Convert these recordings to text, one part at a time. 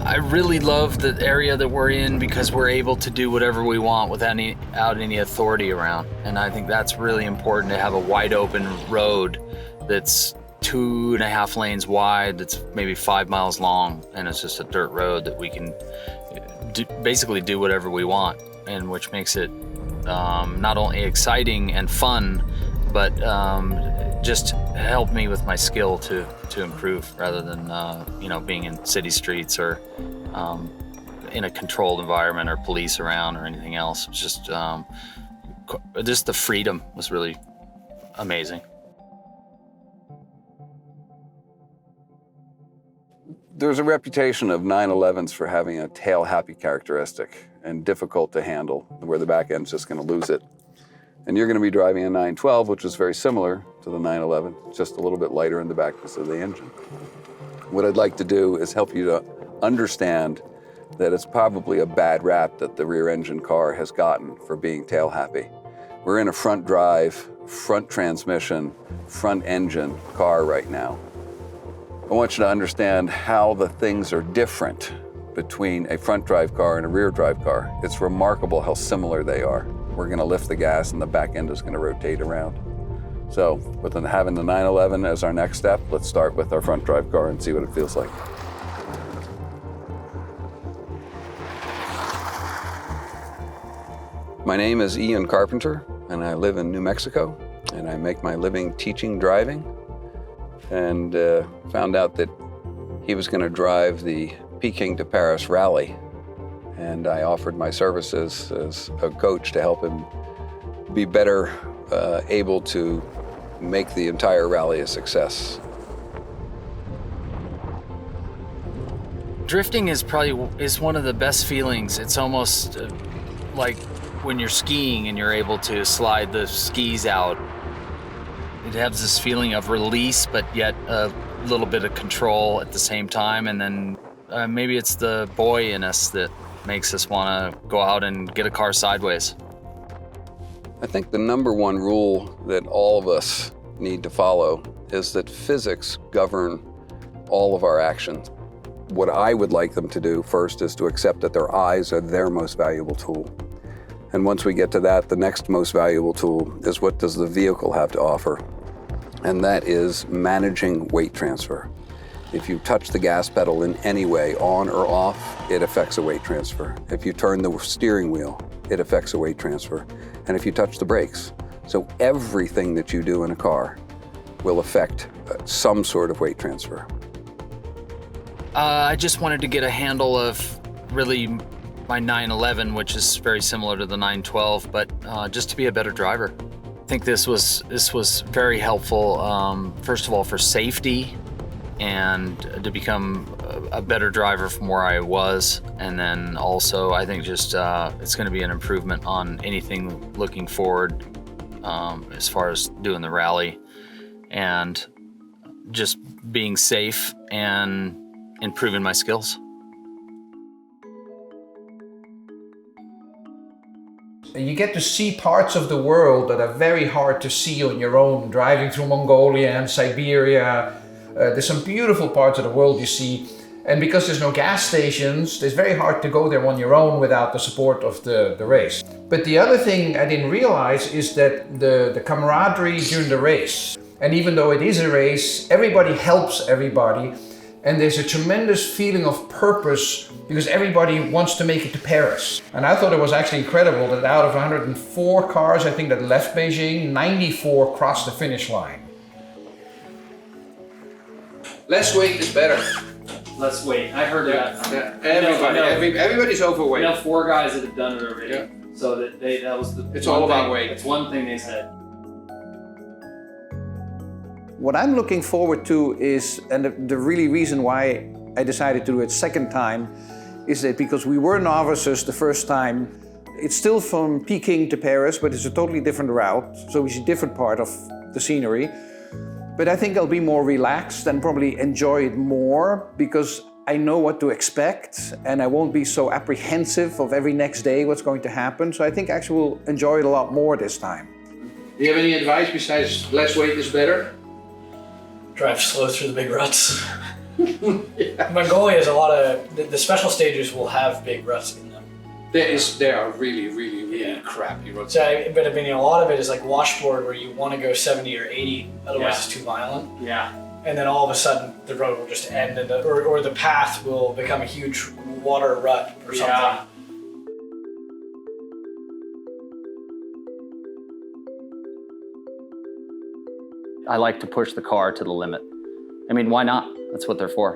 I really love the area that we're in because we're able to do whatever we want without any authority around. And I think that's really important, to have a wide open road that's 2.5 lanes wide, that's maybe 5 miles long, and it's just a dirt road that we can basically do whatever we want, and which makes it not only exciting and fun, but just help me with my skill to improve, rather than being in city streets or in a controlled environment or police around or anything else. It's just the freedom was really amazing. There's a reputation of 911s for having a tail-happy characteristic and difficult to handle, where the back end's just going to lose it. And you're going to be driving a 912, which is very similar to the 911, just a little bit lighter in the back because of the engine. What I'd like to do is help you to understand that it's probably a bad rap that the rear engine car has gotten for being tail-happy. We're in a front drive, front transmission, front engine car right now. I want you to understand how the things are different between a front drive car and a rear drive car. It's remarkable how similar they are. We're going to lift the gas and the back end is going to rotate around. So with having the 911 as our next step, let's start with our front drive car and see what it feels like. My name is Ian Carpenter, and I live in New Mexico, and I make my living teaching driving, and found out that he was going to drive the Peking to Paris rally, and I offered my services as a coach to help him be better able to make the entire rally a success. Drifting is one of the best feelings. It's almost like when you're skiing and you're able to slide the skis out. It has this feeling of release, but yet a little bit of control at the same time. And then maybe it's the boy in us that makes us want to go out and get a car sideways. I think the number one rule that all of us need to follow is that physics govern all of our actions. What I would like them to do first is to accept that their eyes are their most valuable tool. And once we get to that, the next most valuable tool is, what does the vehicle have to offer? And that is managing weight transfer. If you touch the gas pedal in any way, on or off, it affects a weight transfer. If you turn the steering wheel, it affects a weight transfer. And if you touch the brakes. So everything that you do in a car will affect some sort of weight transfer. I just wanted to get a handle of really my 911, which is very similar to the 912, but just to be a better driver. I think this was very helpful, first of all, for safety and to become a better driver from where I was. And then also, I think just it's going to be an improvement on anything looking forward as far as doing the rally and just being safe and improving my skills. You get to see parts of the world that are very hard to see on your own. Driving through Mongolia and Siberia, there's some beautiful parts of the world you see. And because there's no gas stations, it's very hard to go there on your own without the support of the race. But the other thing I didn't realize is that the camaraderie during the race. And even though it is a race, everybody helps everybody. And there's a tremendous feeling of purpose because everybody wants to make it to Paris. And I thought it was actually incredible that out of 104 cars, I think, that left Beijing, 94 crossed the finish line. Less weight is better. Less weight. I heard that. Yeah. Everybody's overweight. I know 4 guys that have done it already. Yeah. So that was the. It's all about weight. It's one thing they said. What I'm looking forward to is, and the really reason why I decided to do it second time, is that because we were novices the first time, it's still from Peking to Paris, but it's a totally different route. So we see a different part of the scenery. But I think I'll be more relaxed and probably enjoy it more because I know what to expect and I won't be so apprehensive of every next day what's going to happen. So I think actually we'll enjoy it a lot more this time. Do you have any advice besides less weight is better? Drive slow through the big ruts. Mongolia is a lot of, the special stages will have big ruts in them. There are really crappy roads. So, but I mean, a lot of it is like washboard where you want to go 70 or 80, otherwise Yeah. it's too violent. Yeah. And then all of a sudden the road will just end, and or the path will become a huge water rut or something. Yeah. I like to push the car to the limit. I mean, why not? That's what they're for.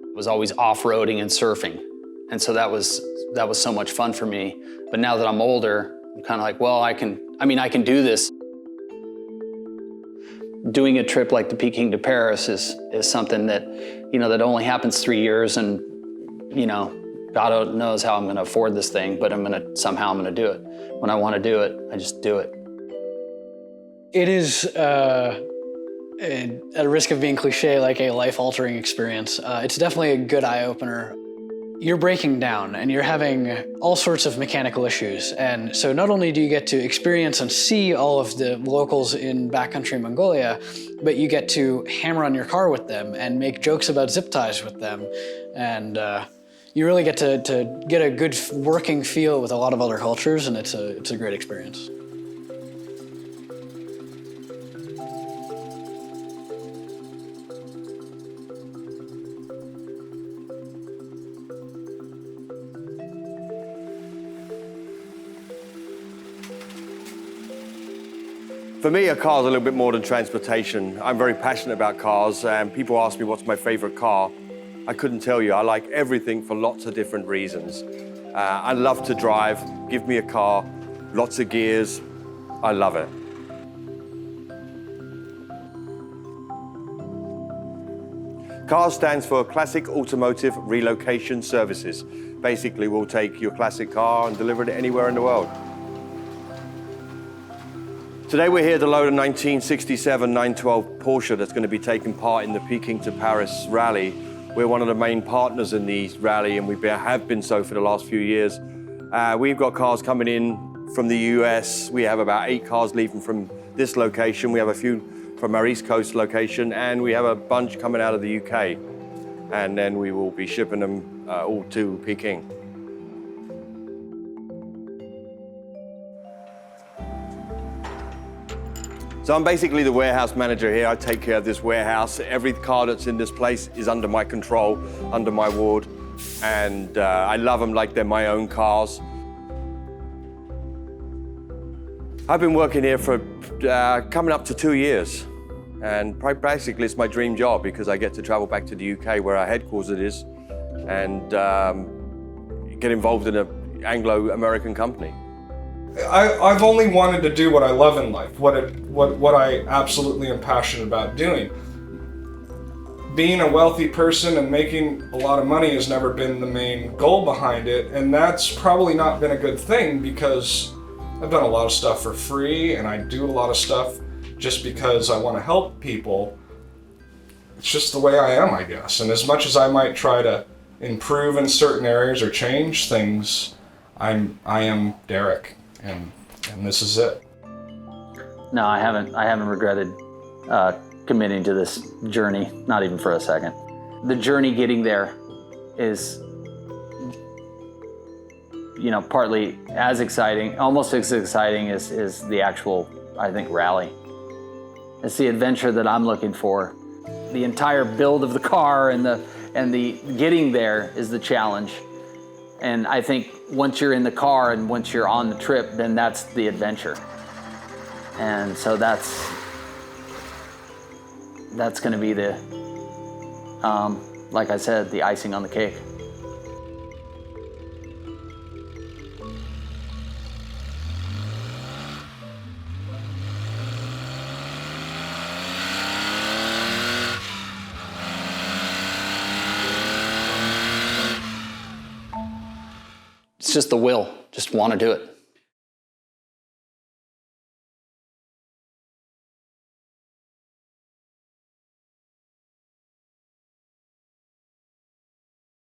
It was always off-roading and surfing. And so that was so much fun for me. But now that I'm older, I'm kind of like, well, I can do this. Doing a trip like the Peking to Paris is something that, that only happens 3 years, and, God knows how I'm gonna afford this thing, but somehow I'm gonna do it. When I wanna do it, I just do it. It is, at a risk of being cliche, like a life-altering experience. It's definitely a good eye-opener. You're breaking down and you're having all sorts of mechanical issues. And so not only do you get to experience and see all of the locals in backcountry Mongolia, but you get to hammer on your car with them and make jokes about zip ties with them. And you really get to get a good working feel with a lot of other cultures, and it's a great experience. For me, a car is a little bit more than transportation. I'm very passionate about cars, and people ask me what's my favorite car. I couldn't tell you. I like everything for lots of different reasons. I love to drive. Give me a car, lots of gears. I love it. CARS stands for Classic Automotive Relocation Services. Basically, we'll take your classic car and deliver it anywhere in the world. Today we're here to load a 1967 912 Porsche that's going to be taking part in the Peking to Paris rally. We're one of the main partners in the rally, and we have been so for the last few years. We've got cars coming in from the US. We have about 8 cars leaving from this location. We have a few from our East Coast location, and we have a bunch coming out of the UK. And then we will be shipping them all to Peking. So I'm basically the warehouse manager here. I take care of this warehouse. Every car that's in this place is under my control, under my ward. And I love them like they're my own cars. I've been working here for coming up to 2 years. And basically it's my dream job because I get to travel back to the UK where our headquarters is and get involved in an Anglo-American company. I've only wanted to do what I love in life, what I absolutely am passionate about doing. Being a wealthy person and making a lot of money has never been the main goal behind it, and that's probably not been a good thing because I've done a lot of stuff for free and I do a lot of stuff just because I want to help people. It's just the way I am, I guess. And as much as I might try to improve in certain areas or change things, I am Derek. And this is it. No, I haven't regretted committing to this journey, not even for a second. The journey getting there is, partly as exciting, almost as exciting as the actual, I think, rally. It's the adventure that I'm looking for. The entire build of the car and the getting there is the challenge. And I think once you're in the car and once you're on the trip, then that's the adventure. And so that's going to be the, like I said, the icing on the cake. It's just the will, just want to do it.